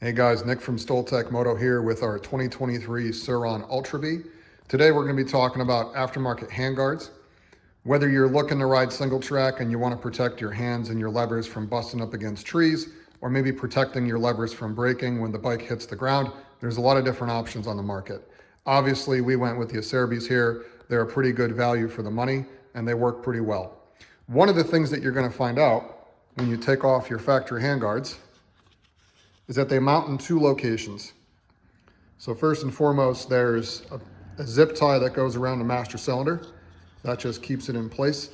Hey guys, Nick from Stoltec Moto here with our 2023 Sur Ron Ultra Bee. Today we're going to be talking about aftermarket handguards. Whether you're looking to ride single track and you want to protect your hands and your levers from busting up against trees, or maybe protecting your levers from breaking when the bike hits the ground, there's a lot of different options on the market. Obviously, we went with the Acerbis here. They're a pretty good value for the money and they work pretty well. One of the things that you're going to find out when you take off your factory handguards is that they mount in two locations. So first and foremost, there's a zip tie that goes around the master cylinder. That just keeps it in place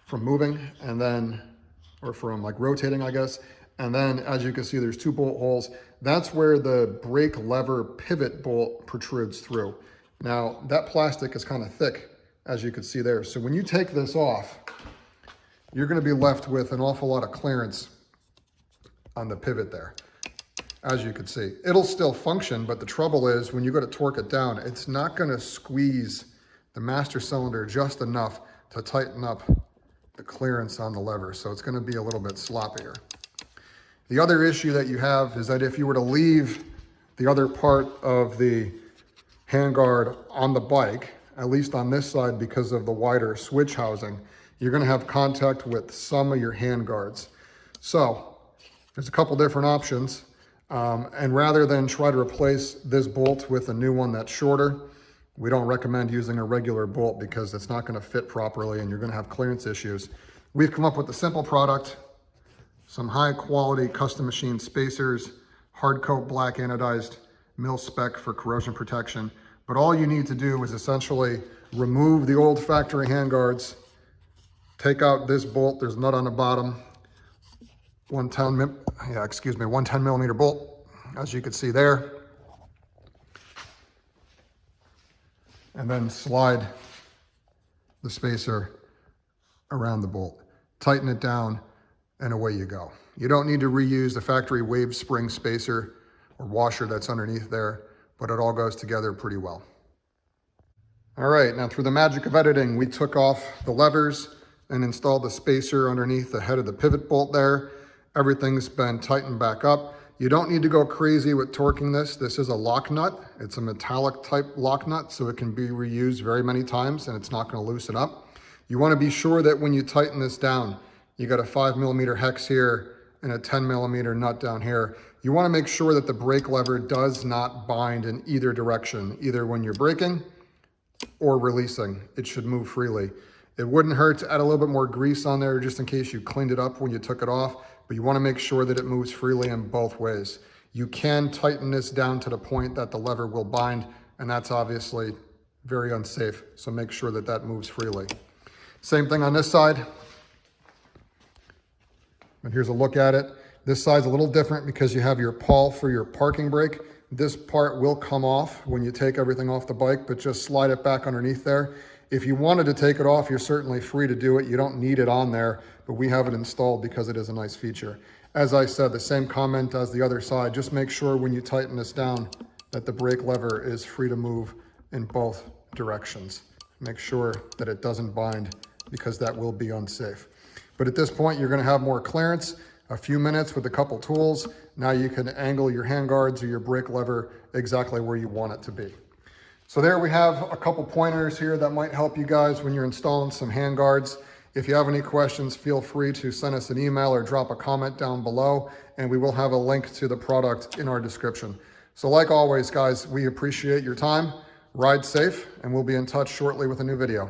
from moving and then, or from like rotating, I guess. And then as you can see, there's two bolt holes. That's where the brake lever pivot bolt protrudes through. Now that plastic is kind of thick, as you can see there. So when you take this off, you're gonna be left with an awful lot of clearance on the pivot there. As you can see, it'll still function, but the trouble is when you go to torque it down, it's not going to squeeze the master cylinder just enough to tighten up the clearance on the lever. So it's going to be a little bit sloppier. The other issue that you have is that if you were to leave the other part of the handguard on the bike, at least on this side because of the wider switch housing, you're going to have contact with some of your handguards. So there's a couple different options. And rather than try to replace this bolt with a new one that's shorter, we don't recommend using a regular bolt because it's not going to fit properly and you're going to have clearance issues. We've come up with a simple product, some high quality custom machine spacers, hard coat black anodized mil spec for corrosion protection. But all you need to do is essentially remove the old factory handguards, take out this bolt, there's a nut on the bottom, 110 millimeter bolt, as you can see there. And then slide the spacer around the bolt. Tighten it down and away you go. You don't need to reuse the factory wave spring spacer or washer that's underneath there, but it all goes together pretty well. All right, now through the magic of editing, we took off the levers and installed the spacer underneath the head of the pivot bolt there. Everything's been tightened back up. You don't need to go crazy with torquing this. This is a lock nut. It's a metallic type lock nut, so it can be reused very many times and it's not going to loosen up. You want to be sure that when you tighten this down, you got a 5 millimeter hex here and a 10 millimeter nut down here. You want to make sure that the brake lever does not bind in either direction, either when you're braking or releasing. It should move freely. It wouldn't hurt to add a little bit more grease on there just in case you cleaned it up when you took it off, but you want to make sure that it moves freely in both ways. You can tighten this down to the point that the lever will bind, and that's obviously very unsafe, so make sure that that moves freely. Same thing on this side. And here's a look at it. This side's a little different because you have your pawl for your parking brake. This part will come off when you take everything off the bike, but just slide it back underneath there. If you wanted to take it off, you're certainly free to do it. You don't need it on there, but we have it installed because it is a nice feature. As I said, the same comment as the other side, just make sure when you tighten this down that the brake lever is free to move in both directions. Make sure that it doesn't bind because that will be unsafe. But at this point, you're gonna have more clearance, a few minutes with a couple tools. Now you can angle your handguards or your brake lever exactly where you want it to be. So there we have a couple pointers here that might help you guys when you're installing some handguards. If you have any questions, feel free to send us an email or drop a comment down below, and we will have a link to the product in our description. So like always, guys, we appreciate your time. Ride safe, and we'll be in touch shortly with a new video.